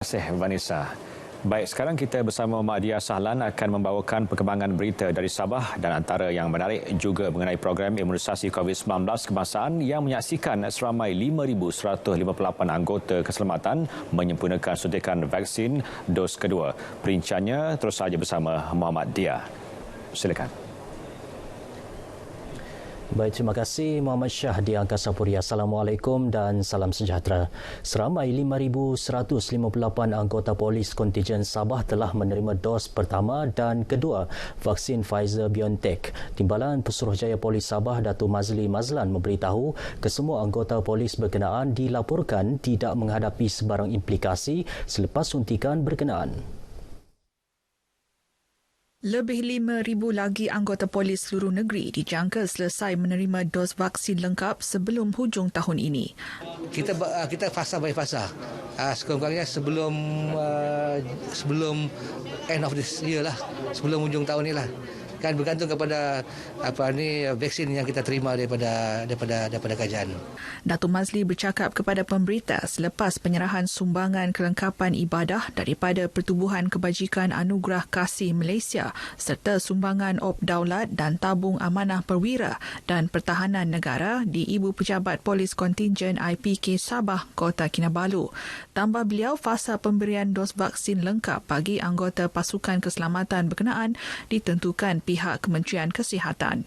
Terima kasih Vanessa. Baik, sekarang kita bersama Mak Dia Sahlan akan membawakan perkembangan berita dari Sabah dan antara yang menarik juga mengenai program imunisasi COVID-19 kebangsaan yang menyaksikan seramai 5,158 anggota keselamatan menyempurnakan suntikan vaksin dos kedua. Perinciannya terus saja bersama Muhammad Dia. Silakan. Baik, terima kasih Muhammad Syah di Angkasa Puri. Assalamualaikum dan salam sejahtera. Seramai 5,158 anggota polis kontijen Sabah telah menerima dos pertama dan kedua vaksin Pfizer-BioNTech. Timbalan Pesuruhjaya Polis Sabah Datuk Mazli Mazlan memberitahu kesemua anggota polis berkenaan dilaporkan tidak menghadapi sebarang implikasi selepas suntikan berkenaan. Lebih 5,000 lagi anggota polis seluruh negeri dijangka selesai menerima dos vaksin lengkap sebelum hujung tahun ini. Kita fasa by fasa. Sekurang-kurangnya sebelum end of this year lah, sebelum hujung tahun ni lah. Kan bergantung kepada vaksin yang kita terima daripada kerajaan. Datuk Mazli bercakap kepada pemberita selepas penyerahan sumbangan kelengkapan ibadah daripada Pertubuhan Kebajikan Anugerah Kasih Malaysia serta sumbangan Op Daulat dan Tabung Amanah Perwira dan Pertahanan Negara di Ibu Pejabat Polis Kontingen IPK Sabah, Kota Kinabalu. Tambah beliau, fasa pemberian dos vaksin lengkap bagi anggota pasukan keselamatan berkenaan ditentukan pihak Kementerian Kesihatan.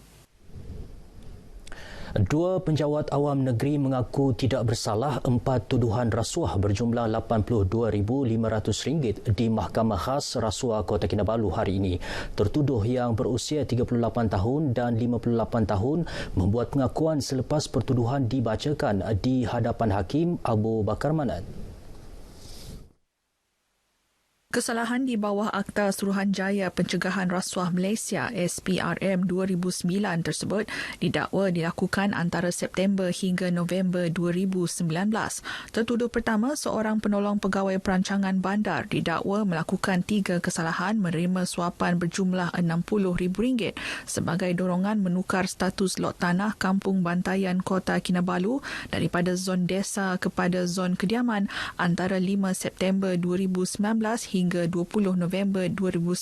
Dua penjawat awam negeri mengaku tidak bersalah 4 tuduhan rasuah berjumlah RM82,500 di Mahkamah Khas Rasuah Kota Kinabalu hari ini. Tertuduh yang berusia 38 tahun dan 58 tahun membuat pengakuan selepas pertuduhan dibacakan di hadapan Hakim Abu Bakar Manat. Kesalahan di bawah Akta Suruhanjaya Pencegahan Rasuah Malaysia SPRM 2009 tersebut didakwa dilakukan antara September hingga November 2019. Tertuduh pertama, seorang penolong pegawai perancangan bandar, didakwa melakukan 3 kesalahan menerima suapan berjumlah RM60,000 sebagai dorongan menukar status lot tanah Kampung Bantayan Kota Kinabalu daripada zon desa kepada zon kediaman antara 5 September 2019 hingga 20 November 2019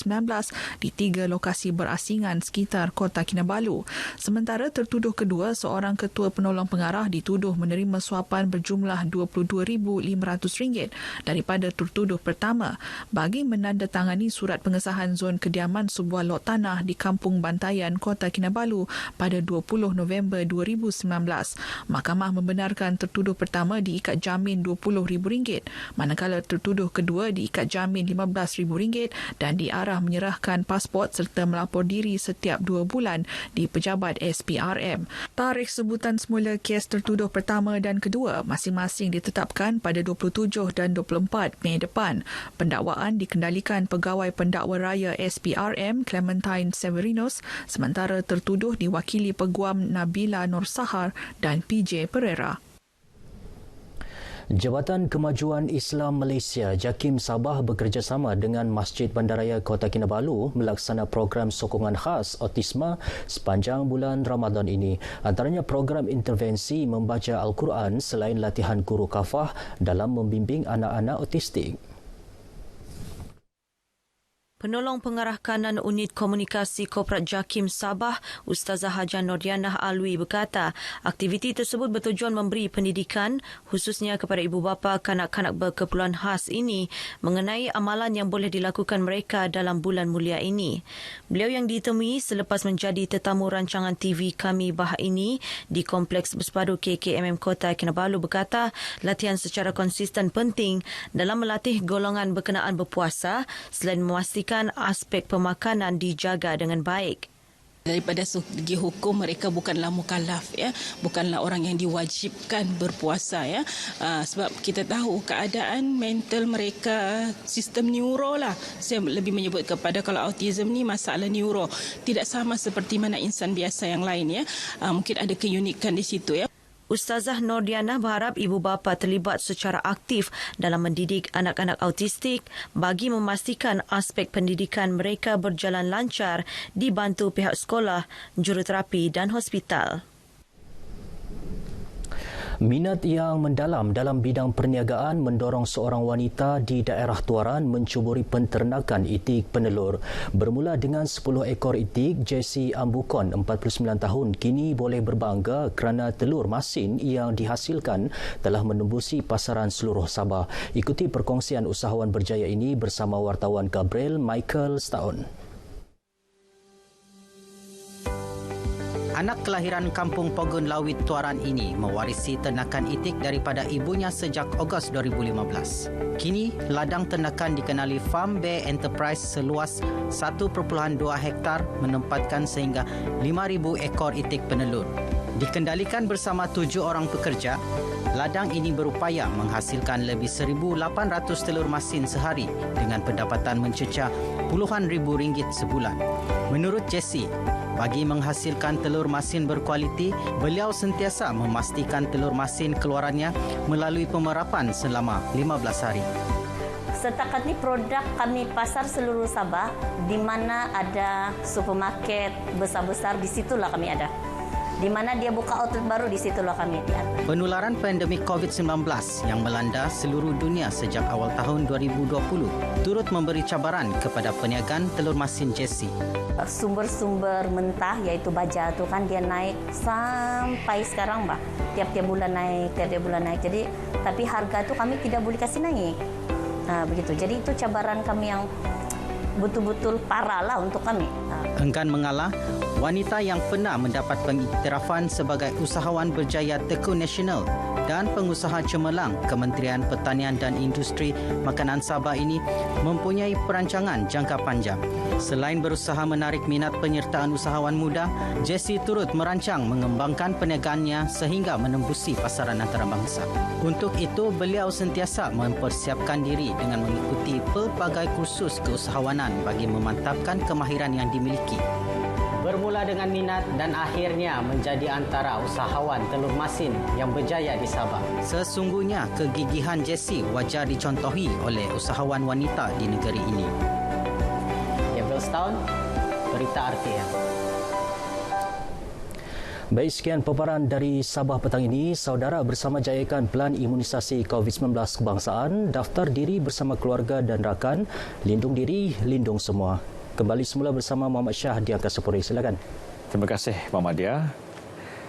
di 3 lokasi berasingan sekitar Kota Kinabalu. Sementara tertuduh kedua, seorang ketua penolong pengarah, dituduh menerima suapan berjumlah RM22,500 daripada tertuduh pertama bagi menandatangani surat pengesahan zon kediaman sebuah lot tanah di Kampung Bantayan Kota Kinabalu pada 20 November 2019. Mahkamah membenarkan tertuduh pertama diikat jamin RM20,000 manakala tertuduh kedua diikat jamin RM15,000 dan diarah menyerahkan pasport serta melapor diri setiap 2 bulan di pejabat SPRM. Tarikh sebutan semula kes tertuduh pertama dan kedua masing-masing ditetapkan pada 27 dan 24 Mei depan. Pendakwaan dikendalikan Pegawai Pendakwa Raya SPRM Clementine Severinos, sementara tertuduh diwakili Peguam Nabila Nur Sahar dan PJ Pereira. Jabatan Kemajuan Islam Malaysia JAKIM Sabah bekerjasama dengan Masjid Bandaraya Kota Kinabalu melaksana program sokongan khas autisma sepanjang bulan Ramadan ini. Antaranya program intervensi membaca Al-Quran selain latihan guru kafah dalam membimbing anak-anak autistik. Penolong Pengarah Kanan Unit Komunikasi Korporat JAKIM Sabah, Ustazah Hajah Nordianah Alwi berkata, aktiviti tersebut bertujuan memberi pendidikan khususnya kepada ibu bapa kanak-kanak berkeperluan khas ini mengenai amalan yang boleh dilakukan mereka dalam bulan mulia ini. Beliau yang ditemui selepas menjadi tetamu rancangan TV Kami Bah ini di Kompleks Bersepadu KKMM Kota Kinabalu berkata, latihan secara konsisten penting dalam melatih golongan berkenaan berpuasa selain memastikan aspek pemakanan dijaga dengan baik. Daripada segi hukum, mereka bukanlah mukallaf, ya, bukanlah orang yang diwajibkan berpuasa, ya. Sebab kita tahu keadaan mental mereka, sistem neuro lah. Saya lebih menyebut kepada kalau autism ni masalah neuro, tidak sama seperti mana insan biasa yang lain, ya. Mungkin ada keunikan di situ, ya. Ustazah Nordianah berharap ibu bapa terlibat secara aktif dalam mendidik anak-anak autistik bagi memastikan aspek pendidikan mereka berjalan lancar dibantu pihak sekolah, juruterapi dan hospital. Minat yang mendalam dalam bidang perniagaan mendorong seorang wanita di daerah Tuaran mencuburi penternakan itik penelur. Bermula dengan 10 ekor itik, Jessie Ambukon, 49 tahun, kini boleh berbangga kerana telur masin yang dihasilkan telah menembusi pasaran seluruh Sabah. Ikuti perkongsian usahawan berjaya ini bersama wartawan Gabriel Michael Staun. Anak kelahiran kampung Pogun Lawit Tuaran ini mewarisi ternakan itik daripada ibunya sejak Ogos 2015. Kini, ladang ternakan dikenali Farm Bay Enterprise seluas 1.2 hektar menempatkan sehingga 5,000 ekor itik penelur. Dikendalikan bersama 7 orang pekerja, ladang ini berupaya menghasilkan lebih 1,800 telur masin sehari dengan pendapatan mencecah puluhan ribu ringgit sebulan. Menurut Jessie, bagi menghasilkan telur masin berkualiti, beliau sentiasa memastikan telur masin keluarannya melalui pemerapan selama 15 hari. Setakat ni produk kami pasar seluruh Sabah, di mana ada supermarket besar-besar, di situlah kami ada. Di mana dia buka outlet baru, di situlah kami ada. Penularan pandemik COVID-19 yang melanda seluruh dunia sejak awal tahun 2020 turut memberi cabaran kepada peniagaan telur masin Jessie. Sumber-sumber mentah iaitu baja tu kan dia naik sampai sekarang bah. Tiap-tiap bulan naik, tiap-tiap bulan naik. Jadi tapi harga tu kami tidak boleh kasih naik. Begitu. Jadi itu cabaran kami yang betul-betul parah lah untuk kami. Enggan mengalah, wanita yang pernah mendapat pengiktirafan sebagai usahawan berjaya tekun nasional dan pengusaha cemerlang Kementerian Pertanian dan Industri Makanan Sabah ini mempunyai perancangan jangka panjang. Selain berusaha menarik minat penyertaan usahawan muda, Jessie turut merancang mengembangkan perniagaannya sehingga menembusi pasaran antarabangsa. Untuk itu, beliau sentiasa mempersiapkan diri dengan mengikuti pelbagai kursus keusahawanan bagi memantapkan kemahiran yang dimiliki. Bermula dengan minat dan akhirnya menjadi antara usahawan telur masin yang berjaya di Sabah. Sesungguhnya kegigihan Jessie wajar dicontohi oleh usahawan wanita di negeri ini. Gabriel Staun, Berita RTM. Baik, sekian paparan dari Sabah petang ini. Saudara, bersama jayakan pelan imunisasi COVID-19 kebangsaan, daftar diri bersama keluarga dan rakan, lindung diri, lindung semua. Kembali semula bersama Muhammad Shah di Angkasa Puri. Silakan. Terima kasih Muhammad Dia.